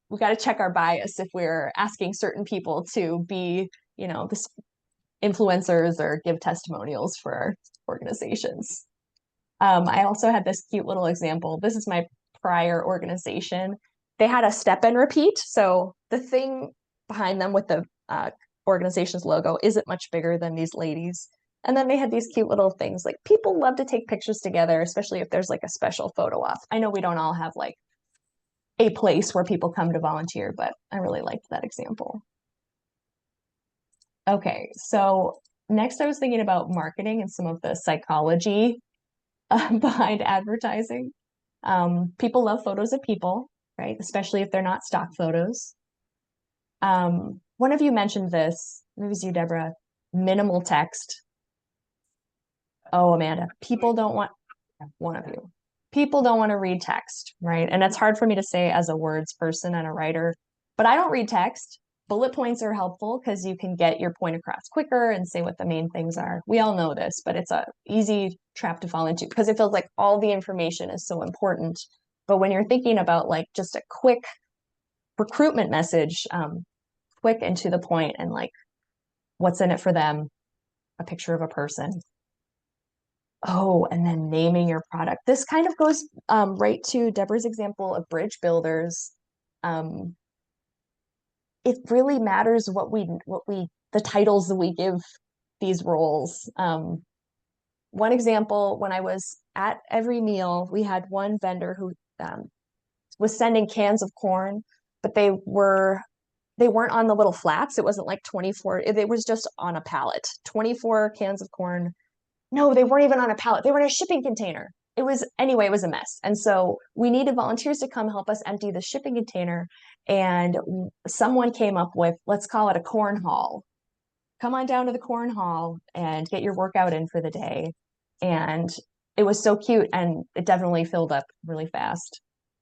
[SPEAKER 2] we got to check our bias if we're asking certain people to be, this influencers or give testimonials for our organizations. I also had this cute little example. This is my prior organization. They had a step and repeat. So the thing behind them with the organization's logo isn't much bigger than these ladies. And then they had these cute little things like people love to take pictures together, especially if there's like a special photo op. I know we don't all have like a place where people come to volunteer, but I really liked that example. Okay, so next I was thinking about marketing and some of the psychology behind advertising. People love photos of people, right? Especially if they're not stock photos. One of you mentioned this, it was you, Deborah, minimal text. Oh, Amanda, one of you, people don't want to read text, right? And it's hard for me to say as a words person and a writer, but I don't read text. Bullet points are helpful because you can get your point across quicker and say what the main things are. We all know this, but it's a easy trap to fall into because it feels like all the information is so important. But when you're thinking about like just a quick recruitment message, quick and to the point and like what's in it for them, a picture of a person. Oh, and then naming your product. This kind of goes right to Deborah's example of bridge builders. It really matters the titles that we give these roles. One example, when I was at every meal, we had one vendor who was sending cans of corn, but they weren't on the little flats. It wasn't like 24, it was just on a pallet, 24 cans of corn. No, they weren't even on a pallet. They were in a shipping container. It was a mess. And so we needed volunteers to come help us empty the shipping container. And someone came up with, let's call it a corn haul. Come on down to the corn hall and get your workout in for the day. And it was so cute and it definitely filled up really fast.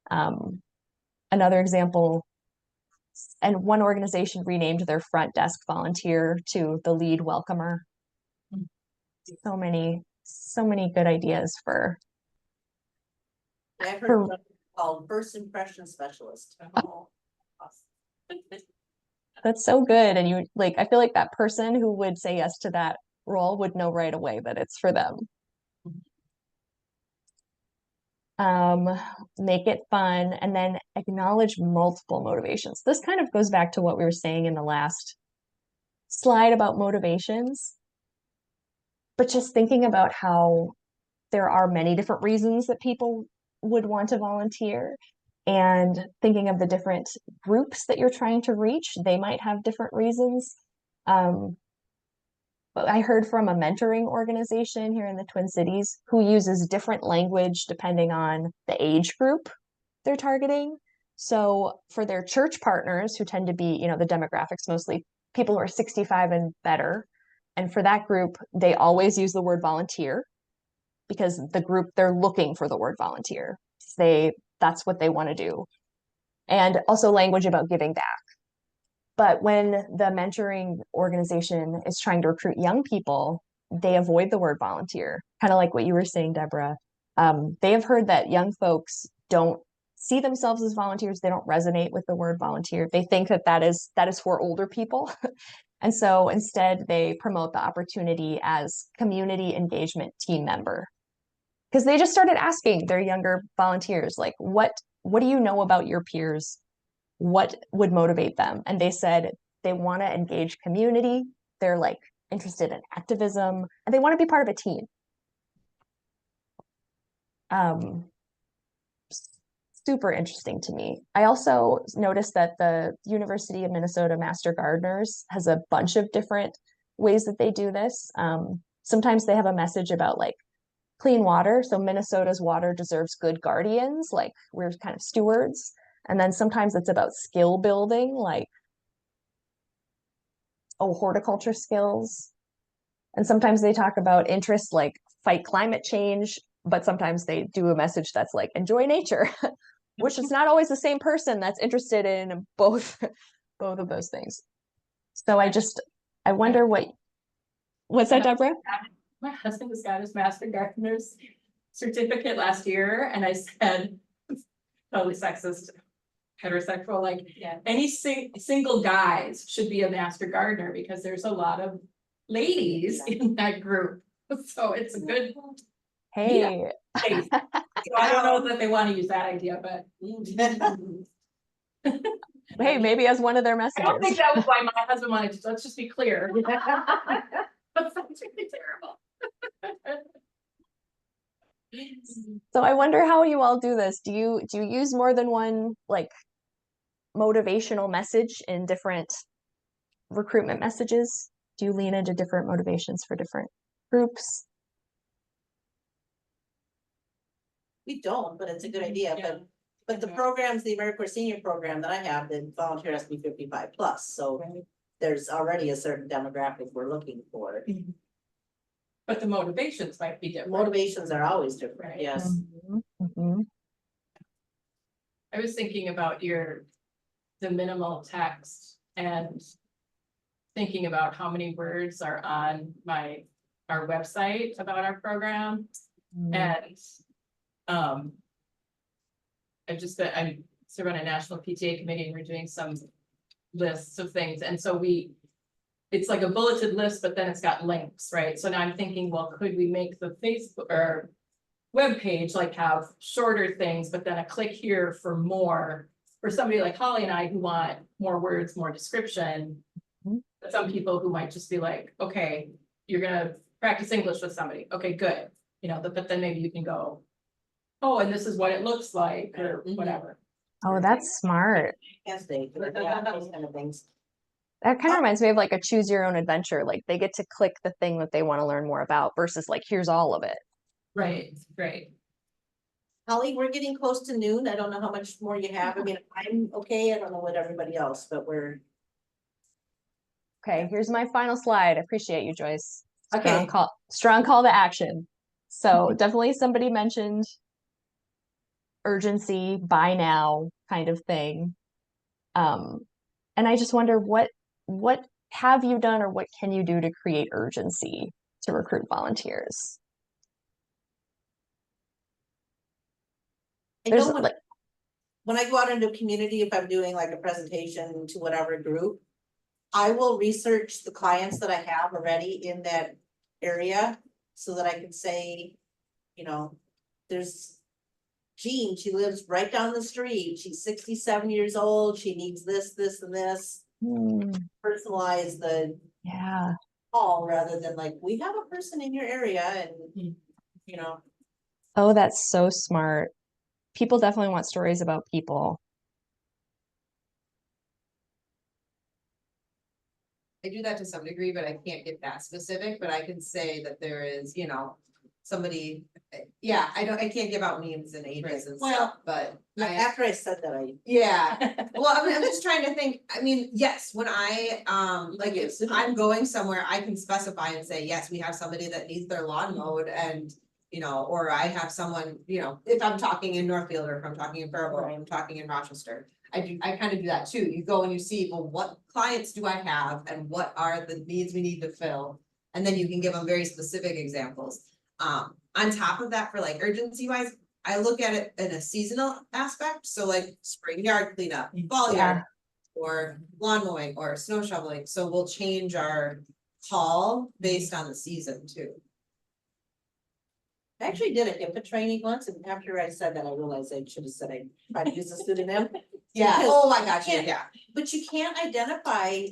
[SPEAKER 2] Another example, and one organization renamed their front desk volunteer to the lead welcomer. So many good ideas for.
[SPEAKER 4] I've heard one called first impression specialist. Oh, awesome.
[SPEAKER 2] That's so good. And you like, I feel like that person who would say yes to that role would know right away that it's for them. Make it fun and then acknowledge multiple motivations. This kind of goes back to what we were saying in the last slide about motivations. But just thinking about how there are many different reasons that people would want to volunteer and thinking of the different groups that you're trying to reach, they might have different reasons. But I heard from a mentoring organization here in the Twin Cities who uses different language depending on the age group they're targeting. So for their church partners who tend to be, the demographics mostly people who are 65 and better, and for that group, they always use the word volunteer because the group, they're looking for the word volunteer. That's what they want to do. And also language about giving back. But when the mentoring organization is trying to recruit young people, they avoid the word volunteer, kind of like what you were saying, Deborah. They have heard that young folks don't see themselves as volunteers. They don't resonate with the word volunteer. They think that is for older people. And so instead they promote the opportunity as community engagement team member. Because they just started asking their younger volunteers, like, what do you know about your peers? What would motivate them? And they said they want to engage community. They're like interested in activism and they want to be part of a team. Super interesting to me. I also noticed that the University of Minnesota Master Gardeners has a bunch of different ways that they do this. Sometimes they have a message about like clean water. So Minnesota's water deserves good guardians, like we're kind of stewards. And then sometimes it's about skill building, like, horticulture skills. And sometimes they talk about interests like fight climate change, but sometimes they do a message that's like enjoy nature, which is not always the same person that's interested in both of those things. So I wonder what's that, Deborah?
[SPEAKER 3] My husband just got his Master Gardener's certificate last year, and I said, totally sexist, heterosexual, like, any single guys should be a Master Gardener because there's a lot of ladies in that group. So it's a good
[SPEAKER 2] Hey,
[SPEAKER 3] case. So I don't know that they want to use that idea, but.
[SPEAKER 2] hey, maybe as one of their
[SPEAKER 3] I don't think
[SPEAKER 2] messages.
[SPEAKER 3] that was why my husband wanted to, let's just be clear. That sounds really terrible.
[SPEAKER 2] So I wonder how you all do this. Do you use more than one like motivational message in different recruitment messages? Do you lean into different motivations for different groups?
[SPEAKER 4] We don't, but it's a good idea,
[SPEAKER 3] Yeah.
[SPEAKER 4] but the programs, the AmeriCorps Senior Program that I have, the volunteer has to be 55 plus, so there's already a certain demographic we're looking for.
[SPEAKER 3] But the motivations might be different.
[SPEAKER 4] Motivations are always different,
[SPEAKER 3] Right.
[SPEAKER 4] yes.
[SPEAKER 2] Mhm.
[SPEAKER 3] I was thinking about the minimal text and thinking about how many words are on our website about our program. And I serve on a national PTA committee and we're doing some lists of things. And so it's like a bulleted list, but then it's got links, right? So now I'm thinking, well, could we make the Facebook or webpage like have shorter things, but then a click here for more, for somebody like Holly and I who want more words, more description. But some people who might just be like, okay, you're gonna practice English with somebody. Okay, good. But then maybe you can go, oh, and this is what it looks like or whatever.
[SPEAKER 2] Oh, that's smart.
[SPEAKER 4] Yes, those kind of things.
[SPEAKER 2] That kind of reminds me of like a choose your own adventure. Like they get to click the thing that they want to learn more about versus like, here's all of it.
[SPEAKER 3] Right, right.
[SPEAKER 4] Holly, we're getting close to noon. I don't know how much more you have. I mean, I'm okay. I don't know what everybody else, but we're.
[SPEAKER 2] Okay, here's my final slide. I appreciate you, Joyce.
[SPEAKER 4] Okay.
[SPEAKER 2] Strong call to action. So definitely somebody mentioned urgency, buy now kind of thing. And I just wonder what have you done or what can you do to create urgency to recruit volunteers?
[SPEAKER 4] I know when I go out into a community, if I'm doing like a presentation to whatever group, I will research the clients that I have already in that area so that I can say, there's Jean, she lives right down the street. She's 67 years old. She needs this, this, and this. Personalize the call rather than like, we have a person in your area and,
[SPEAKER 2] Oh, that's so smart. People definitely want stories about people.
[SPEAKER 1] I do that to some degree, but I can't get that specific, but I can say that there is, somebody, I can't give out names and ages and stuff, but.
[SPEAKER 4] After I said that,
[SPEAKER 1] Well, I'm just trying to think, yes, when I, like, if I'm going somewhere, I can specify and say, yes, we have somebody that needs their lawn mowed and, or I have someone, if I'm talking in Northfield or if I'm talking in Faribault, or I'm talking in Rochester. I kind of do that too. You go and you see, well, what clients do I have and what are the needs we need to fill? And then you can give them very specific examples. On top of that, for like urgency wise, I look at it in a seasonal aspect. So like spring yard cleanup, fall yard. or lawn mowing or snow shoveling, so we'll change our call based on the season too.
[SPEAKER 4] I actually did a HIPAA training once, and after I said that, I realized I should have said I tried to use a pseudonym.
[SPEAKER 1] Yeah,
[SPEAKER 4] Because
[SPEAKER 1] oh, I got you,
[SPEAKER 4] can't-
[SPEAKER 1] yeah.
[SPEAKER 4] But you can't identify,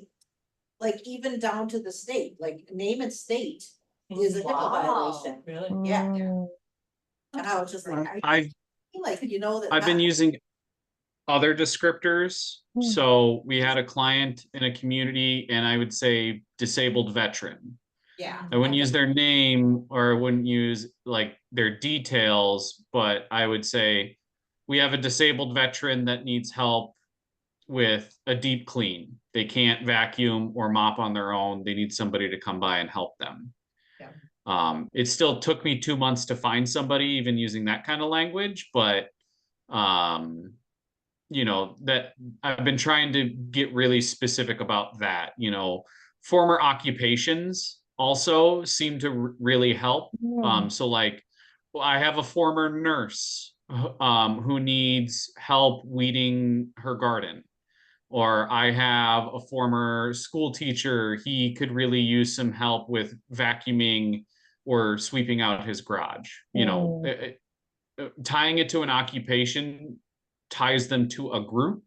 [SPEAKER 4] like, even down to the state, like, name and state is a HIPAA violation.
[SPEAKER 3] Really?
[SPEAKER 4] Yeah.
[SPEAKER 2] Mm,
[SPEAKER 4] And I was just like,
[SPEAKER 5] I've
[SPEAKER 4] you know that.
[SPEAKER 5] I've been
[SPEAKER 4] not-
[SPEAKER 5] using other descriptors.
[SPEAKER 2] Hmm.
[SPEAKER 5] So we had a client in a community, and I would say disabled veteran.
[SPEAKER 1] Yeah.
[SPEAKER 5] I wouldn't use their name, or I wouldn't use like their details, but I would say we have a disabled veteran that needs help with a deep clean. They can't vacuum or mop on their own. They need somebody to come by and help them.
[SPEAKER 1] Yeah.
[SPEAKER 5] It still took me 2 months to find somebody even using that kind of language, but you know, that I've been trying to get really specific about that. You know, former occupations also seem to really help.
[SPEAKER 2] mm,
[SPEAKER 5] So like, well, I have a former nurse who needs help weeding her garden, or I have a former school teacher. He could really use some help with vacuuming or sweeping out his garage. You know, tying it to an occupation ties them to a group.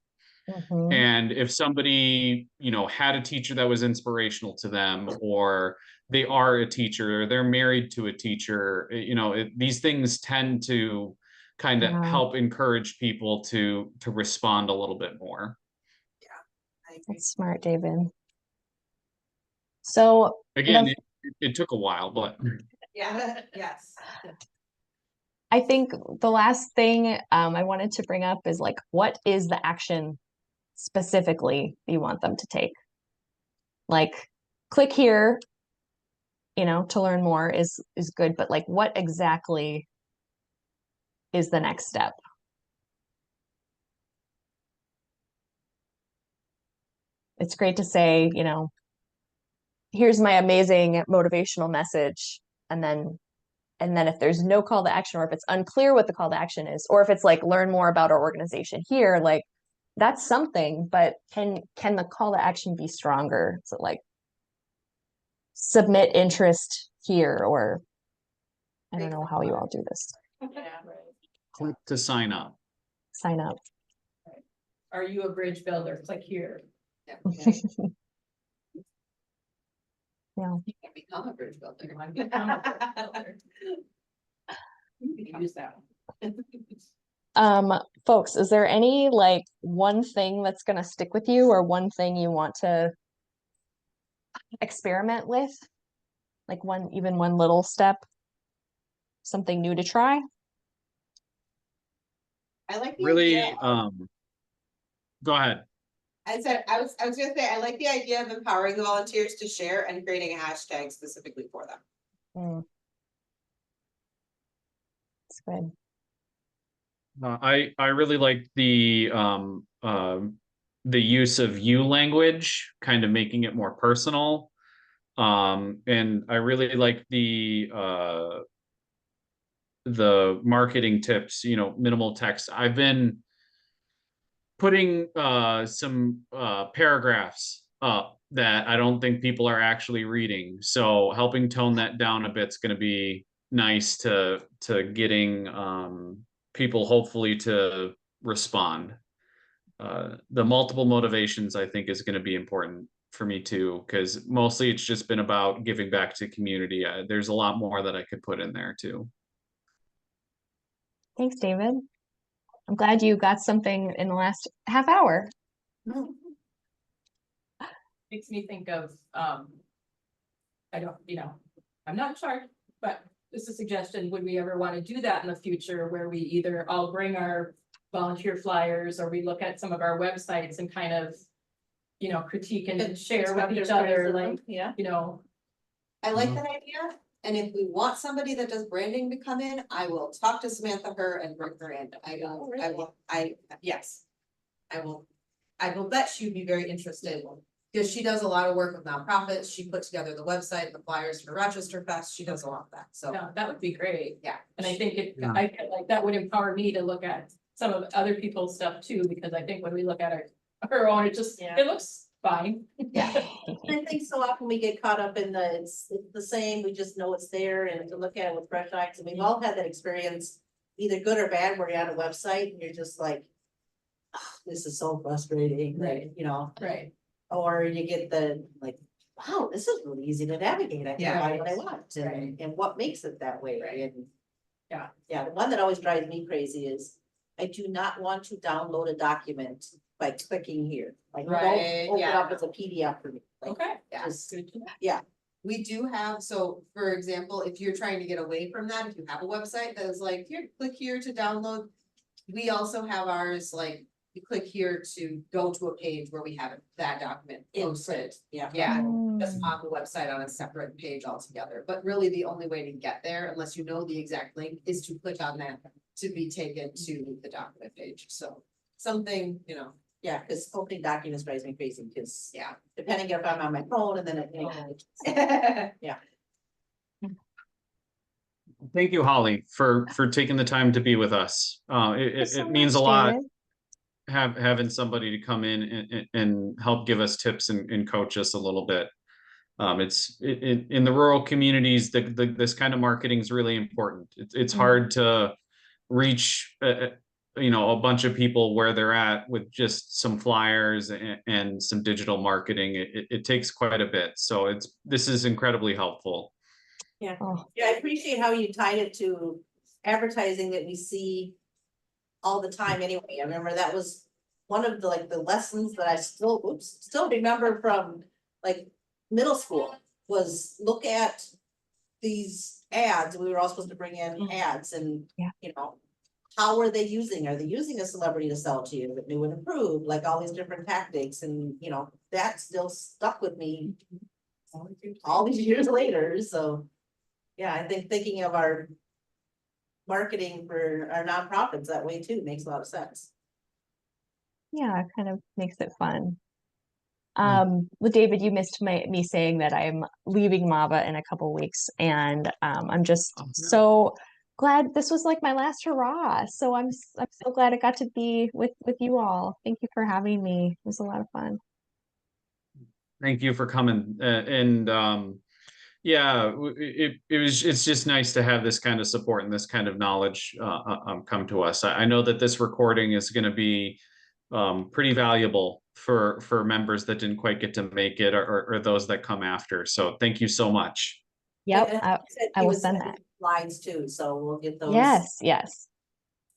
[SPEAKER 2] mhm.
[SPEAKER 5] And if somebody, you know, had a teacher that was inspirational to them, or they are a teacher, or they're married to a teacher, you know, these things tend to kind of
[SPEAKER 2] Yeah.
[SPEAKER 5] help encourage people to respond a little bit more.
[SPEAKER 1] I agree.
[SPEAKER 2] That's smart, David. So
[SPEAKER 5] Again,
[SPEAKER 2] the-
[SPEAKER 5] it took a while, but
[SPEAKER 1] Yeah, yes.
[SPEAKER 2] I think the last thing I wanted to bring up is like, what is the action specifically you want them to take? Like, click here, you know, to learn more is good, but like, what exactly is the next step? It's great to say, you know, here's my amazing motivational message, and then if there's no call to action, or if it's unclear what the call to action is, or if it's like learn more about our organization here, like that's something, but can the call to action be stronger? So like submit interest here, or I don't know how you all do this.
[SPEAKER 3] Yeah, right.
[SPEAKER 5] click to sign up.
[SPEAKER 2] Sign up.
[SPEAKER 3] Are you a bridge builder? Click here.
[SPEAKER 1] Yeah.
[SPEAKER 2] Yeah.
[SPEAKER 1] You can become a bridge builder.
[SPEAKER 3] You want to become a bridge builder. You can use that one.
[SPEAKER 2] Folks, is there any like one thing that's gonna stick with you, or one thing you want to experiment with? Like even one little step, something new to try?
[SPEAKER 1] I like the
[SPEAKER 5] Really,
[SPEAKER 1] idea of-
[SPEAKER 5] go ahead.
[SPEAKER 1] I said, I was gonna say, I like the idea of empowering the volunteers to share and creating a hashtag specifically for them.
[SPEAKER 2] Mm. It's good.
[SPEAKER 5] I really like the use of you language, kind of making it more personal. And I really like the marketing tips, you know, minimal text. I've been putting some paragraphs up that I don't think people are actually reading. So helping tone that down a bit's going to be nice to getting people hopefully to respond. The multiple motivations I think is going to be important for me too, because mostly it's just been about giving back to community. There's a lot more that I could put in there too.
[SPEAKER 2] Thanks, David. I'm glad you got something in the last half hour.
[SPEAKER 3] Makes me think of, I don't, you know, I'm not in charge, but just a suggestion, would we ever want to do that in the future where we either all bring our volunteer flyers, or we look at some of our websites and kind of, you know, critique and share with each other, like,
[SPEAKER 4] Yeah.
[SPEAKER 3] you know.
[SPEAKER 1] I like that idea, and if we want somebody that does branding to come in, I will talk to Samantha and bring her in. Yes. I will bet she'd be very interested, because she does a lot of work with nonprofits. She put together the website, the flyers for Rochester Fest. She does a lot of that, so.
[SPEAKER 3] Yeah, that would be great.
[SPEAKER 1] Yeah.
[SPEAKER 3] And I think
[SPEAKER 5] Yeah.
[SPEAKER 3] I feel like that would empower me to look at some of other people's stuff too, because I think when we look at her own, it just,
[SPEAKER 4] Yeah.
[SPEAKER 3] it looks fine.
[SPEAKER 4] Yeah. I think so often we get caught up in it's the same, we just know it's there and to look at it with fresh eyes, and we've all had that experience. Either good or bad, where you're on a website and you're just like, "Ah, this is so frustrating,"
[SPEAKER 3] Right.
[SPEAKER 4] you know,
[SPEAKER 3] Right.
[SPEAKER 4] or you get the like, wow, this is really easy to navigate, I can
[SPEAKER 1] Yeah.
[SPEAKER 4] find what I want,
[SPEAKER 3] Right.
[SPEAKER 4] and what makes it that way,
[SPEAKER 3] Right.
[SPEAKER 4] and.
[SPEAKER 3] Yeah.
[SPEAKER 4] Yeah, the one that always drives me crazy is, I do not want to download a document by clicking here, like,
[SPEAKER 1] Right,
[SPEAKER 4] don't open
[SPEAKER 1] yeah.
[SPEAKER 4] up as a PDF for me. Like,
[SPEAKER 3] Okay.
[SPEAKER 1] Yeah.
[SPEAKER 4] just-
[SPEAKER 3] Good to know.
[SPEAKER 1] We do have, so for example, if you're trying to get away from that, if you have a website that is like, here, click here to download. We also have ours, like, you click here to go to a page where we have that document posted.
[SPEAKER 4] Yeah.
[SPEAKER 1] Yeah,
[SPEAKER 2] Mm.
[SPEAKER 1] just on the website on a separate page altogether, but really the only way to get there, unless you know the exact link, is to click on that to be taken to the document page, so something, you know,
[SPEAKER 4] Yeah, because opening documents drives me crazy, because
[SPEAKER 1] yeah.
[SPEAKER 4] depending if I'm on my phone and then it. Yeah.
[SPEAKER 5] Thank you, Holly, for taking the time to be with us.
[SPEAKER 2] Thank you so
[SPEAKER 5] It means a
[SPEAKER 2] much,
[SPEAKER 5] lot
[SPEAKER 2] David.
[SPEAKER 5] having somebody to come in and help give us tips and coach us a little bit. It's in the rural communities, this kind of marketing is really important. It's hard to reach a bunch of people where they're at with just some flyers and some digital marketing. It takes quite a bit, so this is incredibly helpful.
[SPEAKER 2] Oh,
[SPEAKER 4] Yeah, I appreciate how you tied it to advertising that we see all the time anyway. I remember that was one of the lessons that I still remember from like middle school, was look at these ads. We were all supposed to bring in ads and,
[SPEAKER 2] Yeah.
[SPEAKER 4] you know, how are they using? Are they using a celebrity to sell to you, that new and improved, like all these different tactics, and, you know, that still stuck with me all these years later, so. Yeah, I think thinking of our marketing for our nonprofits that way too makes a lot of sense.
[SPEAKER 2] yeah, it kind of makes it fun.
[SPEAKER 5] Mm.
[SPEAKER 2] Well, David, you missed me saying that I'm leaving MAVA in a couple weeks, and I'm just
[SPEAKER 5] Oh, yeah.
[SPEAKER 2] so glad this was like my last hurrah. So I'm so glad I got to be with you all. Thank you for having me. It was a lot of fun.
[SPEAKER 5] Thank you for coming. Yeah, it's just nice to have this kind of support and this kind of knowledge come to us. I know that this recording is going to be pretty valuable for members that didn't quite get to make it, or those that come after. So thank you so much.
[SPEAKER 2] Yep,
[SPEAKER 4] And
[SPEAKER 2] I,
[SPEAKER 4] he said
[SPEAKER 2] I
[SPEAKER 4] he
[SPEAKER 2] will
[SPEAKER 4] was
[SPEAKER 2] send
[SPEAKER 4] sending
[SPEAKER 2] that.
[SPEAKER 4] Slides too, so we'll get those
[SPEAKER 2] Yes,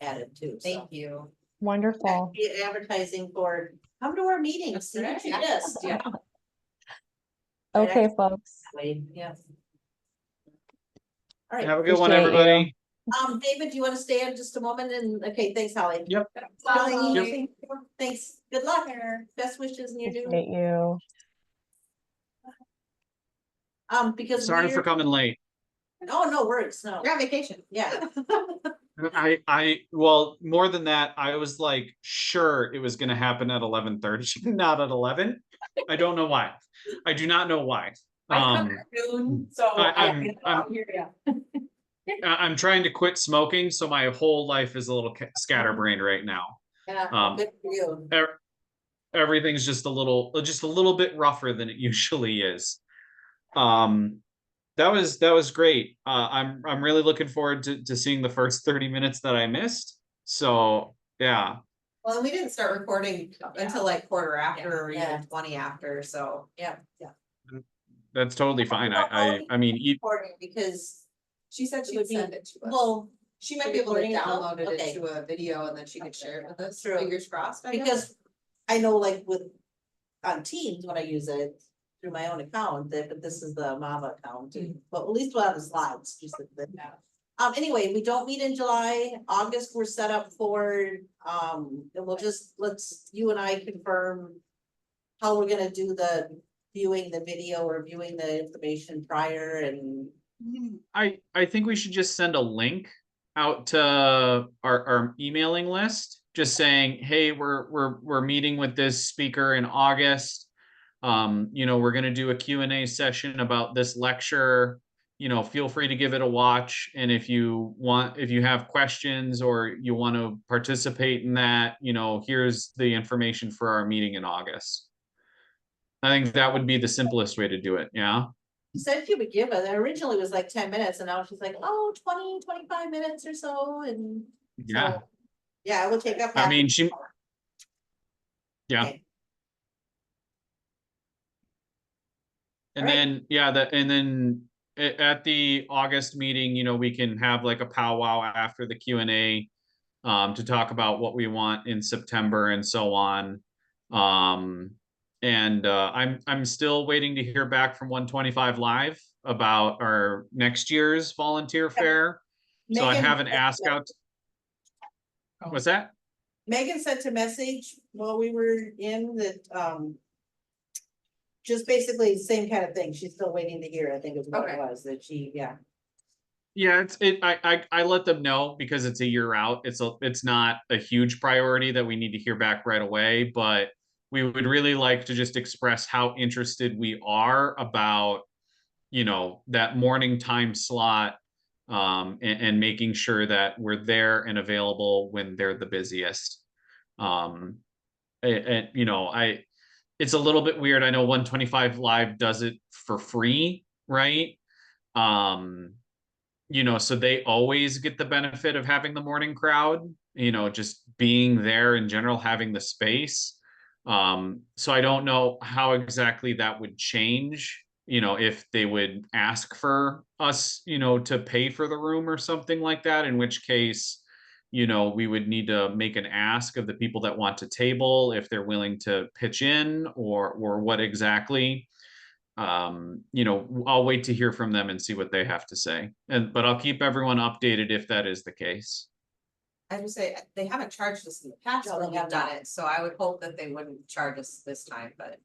[SPEAKER 4] added too. So.
[SPEAKER 1] Thank you.
[SPEAKER 2] wonderful.
[SPEAKER 4] Be advertising for, come to our meetings, see what you missed, yeah.
[SPEAKER 2] Okay, folks.
[SPEAKER 4] Yeah. All right,
[SPEAKER 5] Have a good one,
[SPEAKER 2] Appreciate you.
[SPEAKER 5] everybody.
[SPEAKER 4] David, do you want to stay in just a moment? And, okay, thanks, Holly.
[SPEAKER 5] Yep.
[SPEAKER 4] Holly, thanks, good luck, best wishes in your new.
[SPEAKER 2] Appreciate you.
[SPEAKER 4] Because
[SPEAKER 5] Sorry for
[SPEAKER 4] we're,
[SPEAKER 5] coming late.
[SPEAKER 4] no worries, no,
[SPEAKER 1] You're on vacation.
[SPEAKER 4] yeah.
[SPEAKER 5] Well, more than that, I was like sure it was going to happen at 11:30, not at 11. I don't know why. I do not know why.
[SPEAKER 3] I come at noon, so
[SPEAKER 5] I'm
[SPEAKER 3] here, yeah.
[SPEAKER 5] I'm trying to quit smoking, so my whole life is a little scatterbrained right now.
[SPEAKER 4] Yeah, good for you.
[SPEAKER 5] Everything's just a little bit rougher than it usually is. That was great. I'm really looking forward to seeing the first 30 minutes that I missed. So yeah.
[SPEAKER 1] Well, and we didn't start recording until like quarter after or
[SPEAKER 4] Yeah.
[SPEAKER 1] even 20 after, so.
[SPEAKER 4] Yeah.
[SPEAKER 5] That's totally fine. I mean,
[SPEAKER 4] Important, because,
[SPEAKER 1] She said
[SPEAKER 4] It
[SPEAKER 1] she'd
[SPEAKER 4] would be-
[SPEAKER 1] send it to us.
[SPEAKER 4] well,
[SPEAKER 1] She might be able to
[SPEAKER 4] recording it though?
[SPEAKER 1] download it
[SPEAKER 4] Okay.
[SPEAKER 1] into a video and then she could share it with us,
[SPEAKER 4] True.
[SPEAKER 1] fingers crossed, I guess.
[SPEAKER 4] because I know like on Teams, when I use it through my own account, but this is the MAVA account, but at least we'll have the slides, just like that. Anyway, we don't meet in July, August, we're set up for, and we'll let's, you and I confirm how we're gonna do the viewing the video or viewing the information prior, and
[SPEAKER 5] I think we should just send a link out to our emailing list, just saying, hey, we're meeting with this speaker in August. We're going to do a Q&A session about this lecture. feel free to give it a watch. And if you have questions or you want to participate in that, here's the information for our meeting in August. I think that would be the simplest way to do it. Yeah.
[SPEAKER 4] She said she would give it, originally it was like 10 minutes, and now she's like, oh, 20, 25 minutes or so, and.
[SPEAKER 5] Yeah.
[SPEAKER 4] So, yeah, I will take up.
[SPEAKER 5] I
[SPEAKER 4] half
[SPEAKER 5] mean,
[SPEAKER 4] an hour.
[SPEAKER 5] yeah.
[SPEAKER 4] Okay.
[SPEAKER 5] And
[SPEAKER 4] Alright.
[SPEAKER 5] then, and then at the August meeting, we can have like a powwow after the Q&A to talk about what we want in September and so on. And I'm still waiting to hear back from 125 Live about our next year's volunteer fair. So I
[SPEAKER 4] Megan-
[SPEAKER 5] haven't asked out. What's that?
[SPEAKER 4] Megan sent a message while we were in that, just basically the same kind of thing. She's still waiting to hear, I think is what it
[SPEAKER 1] Okay.
[SPEAKER 4] was, that she, yeah.
[SPEAKER 5] Yeah, I let them know because it's a year out. It's not a huge priority that we need to hear back right away, but we would really like to just express how interested we are about, that morning time slot, and making sure that we're there and available when they're the busiest. And it's a little bit weird. I know 125 Live does it for free, right? So they always get the benefit of having the morning crowd, just being there in general, having the space. So I don't know how exactly that would change, if they would ask for us, to pay for the room or something like that, in which case, we would need to make an ask of the people that want to table, if they're willing to pitch in or what exactly. I'll wait to hear from them and see what they have to say. But I'll keep everyone updated if that is the case.
[SPEAKER 1] I would say, they haven't charged us in the past
[SPEAKER 4] No,
[SPEAKER 1] when
[SPEAKER 4] they
[SPEAKER 1] we've
[SPEAKER 4] have
[SPEAKER 1] done
[SPEAKER 4] not.
[SPEAKER 1] it, so I would hope that they wouldn't charge us this time, but.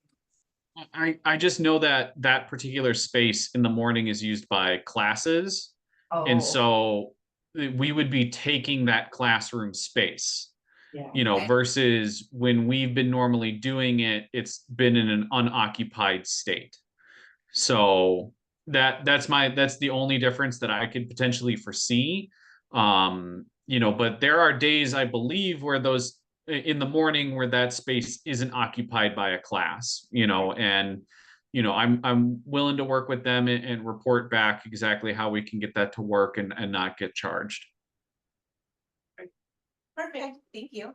[SPEAKER 5] I just know that that particular space in the morning is used by classes. And so we would be taking that classroom space,
[SPEAKER 4] Yeah.
[SPEAKER 1] Okay.
[SPEAKER 5] versus when we've been normally doing it, it's been in an unoccupied state. So that's the only difference that I could potentially foresee. But there are days, I believe, where those in the morning where that space isn't occupied by a class, and I'm willing to work with them and report back exactly how we can get that to work and not get charged.
[SPEAKER 1] Perfect, thank you.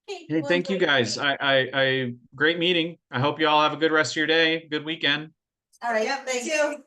[SPEAKER 1] Okay,
[SPEAKER 5] Hey,
[SPEAKER 1] well,
[SPEAKER 5] thank you guys. I great meeting. I hope you all have a good rest of your day. Good weekend.
[SPEAKER 4] All right,
[SPEAKER 1] Yep,
[SPEAKER 4] thanks.
[SPEAKER 1] thank you.